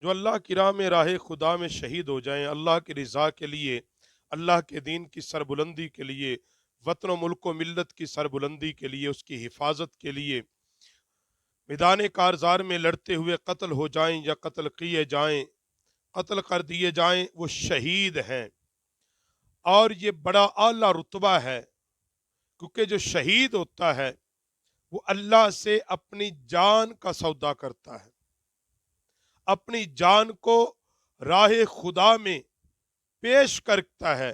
جو اللہ کی راہ میں راہ خدا میں شہید ہو جائیں، اللہ کی رضا کے لیے، اللہ کے دین کی سربلندی کے لیے، وطن و ملک و ملت کی سربلندی کے لیے، اس کی حفاظت کے لیے میدان کارزار میں لڑتے ہوئے قتل ہو جائیں یا قتل کیے جائیں، قتل کر دیے جائیں، وہ شہید ہیں۔ اور یہ بڑا اعلیٰ رتبہ ہے، کیونکہ جو شہید ہوتا ہے وہ اللہ سے اپنی جان کا سودا کرتا ہے، اپنی جان کو راہ خدا میں پیش کرتا ہے،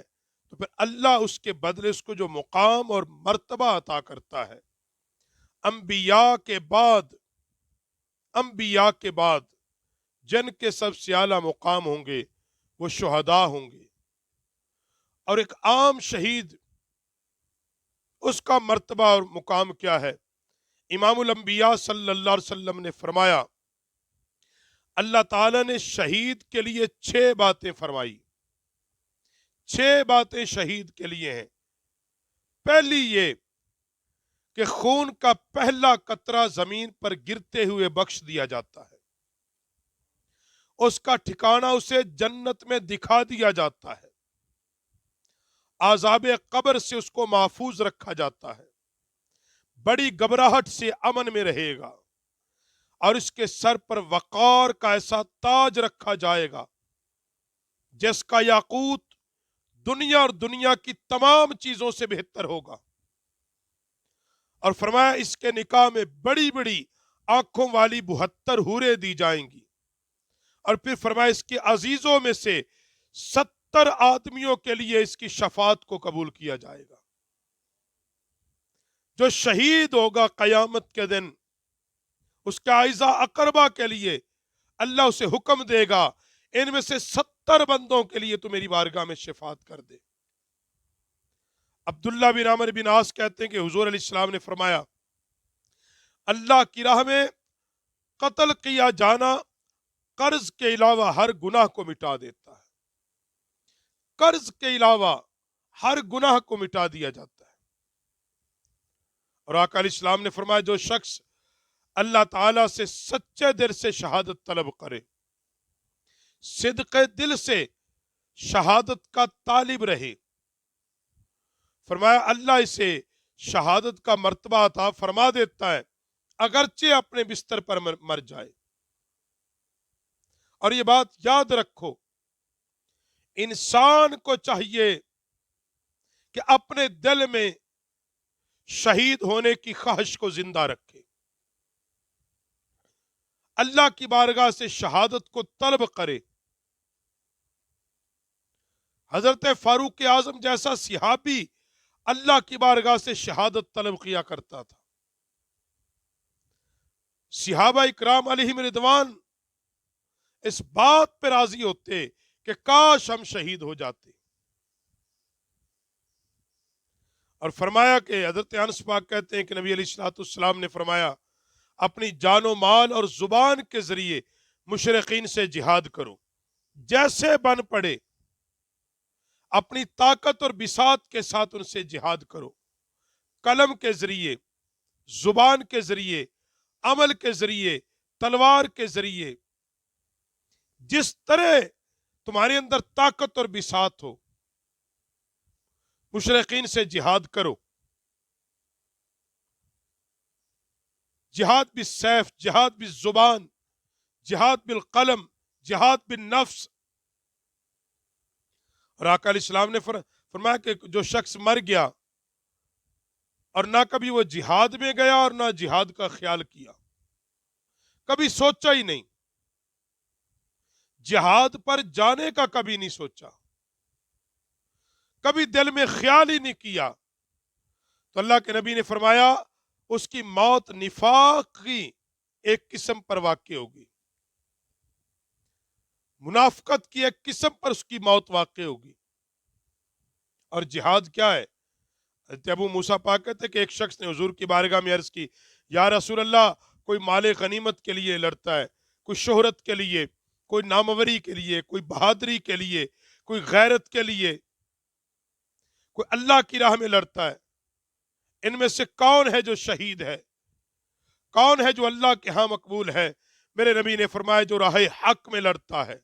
تو پھر اللہ اس کے بدلے اس کو جو مقام اور مرتبہ عطا کرتا ہے۔ انبیاء کے بعد انبیاء کے بعد جن کے سب سے اعلیٰ مقام ہوں گے وہ شہداء ہوں گے، اور ایک عام شہید اس کا مرتبہ اور مقام کیا ہے؟ امام الانبیاء صلی اللہ علیہ وسلم نے فرمایا، اللہ تعالیٰ نے شہید کے لیے 6 باتیں فرمائی، 6 باتیں شہید کے لیے ہیں۔ پہلی یہ کہ خون کا پہلا قطرہ زمین پر گرتے ہوئے بخش دیا جاتا ہے، اس کا ٹھکانہ اسے جنت میں دکھا دیا جاتا ہے، عذاب قبر سے اس کو محفوظ رکھا جاتا ہے، بڑی گھبراہٹ سے امن میں رہے گا، اور اس کے سر پر وقار کا ایسا تاج رکھا جائے گا جس کا یاقوت دنیا اور دنیا کی تمام چیزوں سے بہتر ہوگا۔ اور فرمایا اس کے نکاح میں بڑی بڑی آنکھوں والی 72 حوریں دی جائیں گی، اور پھر فرمایا اس کے عزیزوں میں سے 70 آدمیوں کے لیے اس کی شفاعت کو قبول کیا جائے گا۔ جو شہید ہوگا قیامت کے دن، اس کے اعزا اقربا کے لیے اللہ اسے حکم دے گا، ان میں سے 70 بندوں کے لیے تو میری بارگاہ میں شفاعت کر دے۔ عبداللہ بن عمر بن عاص کہتے ہیں کہ حضور علیہ السلام نے فرمایا، اللہ کی راہ میں قتل کیا جانا قرض کے علاوہ ہر گناہ کو مٹا دیتا ہے، قرض کے علاوہ ہر گناہ کو مٹا دیا جاتا ہے۔ اور آقا علیہ السلام نے فرمایا، جو شخص اللہ تعالیٰ سے سچے دل سے شہادت طلب کرے، صدق دل سے شہادت کا طالب رہے، فرمایا اللہ اسے شہادت کا مرتبہ عطا فرما دیتا ہے، اگرچہ اپنے بستر پر مر جائے۔ اور یہ بات یاد رکھو، انسان کو چاہیے کہ اپنے دل میں شہید ہونے کی خواہش کو زندہ رکھے، اللہ کی بارگاہ سے شہادت کو طلب کرے۔ حضرت فاروق اعظم جیسا صحابی اللہ کی بارگاہ سے شہادت طلب کیا کرتا تھا۔ صحابہ اکرام علیہم رضوان اس بات پہ راضی ہوتے کہ کاش ہم شہید ہو جاتے، اور فرمایا کہ حضرت انس پاک کہتے ہیں کہ نبی علیہ الصلوۃ والسلام نے فرمایا، اپنی جان و مال اور زبان کے ذریعے مشرقین سے جہاد کرو، جیسے بن پڑے اپنی طاقت اور بساط کے ساتھ ان سے جہاد کرو، قلم کے ذریعے، زبان کے ذریعے، عمل کے ذریعے، تلوار کے ذریعے، جس طرح تمہارے اندر طاقت اور بساط ہو، مشرقین سے جہاد کرو۔ جہاد بالسیف، جہاد بالزبان، جہاد بالقلم، جہاد بالنفس۔ اور آقا علیہ السلام نے فرمایا کہ جو شخص مر گیا اور نہ کبھی وہ جہاد میں گیا اور نہ جہاد کا خیال کیا، کبھی سوچا ہی نہیں، جہاد پر جانے کا کبھی نہیں سوچا، کبھی دل میں خیال ہی نہیں کیا، تو اللہ کے نبی نے فرمایا اس کی موت نفاق کی ایک قسم پر واقع ہوگی، منافقت کی ایک قسم پر اس کی موت واقع ہوگی۔ اور جہاد کیا ہے؟ حضرت ابو موسیٰ پاک کہتے ہیں کہ ایک شخص نے حضور کی بارگاہ میں عرض کی، یا رسول اللہ، کوئی مال غنیمت کے لیے لڑتا ہے، کوئی شہرت کے لیے، کوئی ناموری کے لیے، کوئی بہادری کے لیے، کوئی غیرت کے لیے، کوئی اللہ کی راہ میں لڑتا ہے، ان میں سے کون ہے جو شہید ہے؟ کون ہے جو اللہ کے ہاں مقبول ہے؟ میرے نبی نے فرمایا جو راہ حق میں لڑتا ہے،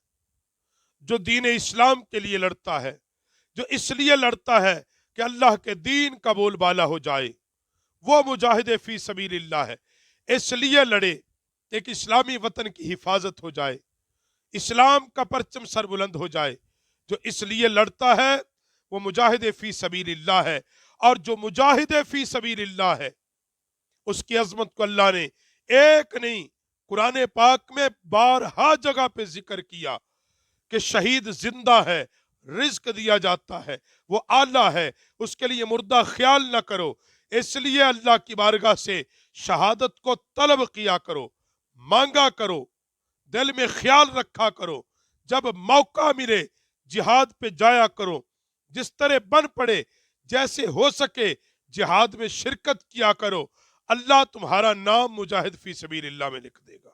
جو دین اسلام کے لیے لڑتا ہے، جو اس لیے لڑتا ہے کہ اللہ کے دین کا بول بالا ہو جائے، وہ مجاہد فی سبیل اللہ ہے۔ اس لیے لڑے کہ ایک اسلامی وطن کی حفاظت ہو جائے، اسلام کا پرچم سر بلند ہو جائے۔ جو اس لیے لڑتا ہے وہ مجاہد فی سبیل اللہ ہے، اور جو مجاہد فی سبیل اللہ ہے اس کی عظمت کو اللہ نے ایک نہیں قرآن پاک میں بارہا جگہ پہ ذکر کیا کہ شہید زندہ ہے، رزق دیا جاتا ہے، وہ اعلیٰ ہے، اس کے لیے مردہ خیال نہ کرو۔ اس لیے اللہ کی بارگاہ سے شہادت کو طلب کیا کرو، مانگا کرو، دل میں خیال رکھا کرو، جب موقع ملے جہاد پہ جایا کرو، جس طرح بن پڑے جیسے ہو سکے جہاد میں شرکت کیا کرو، اللہ تمہارا نام مجاہد فی سبیل اللہ میں لکھ دے گا۔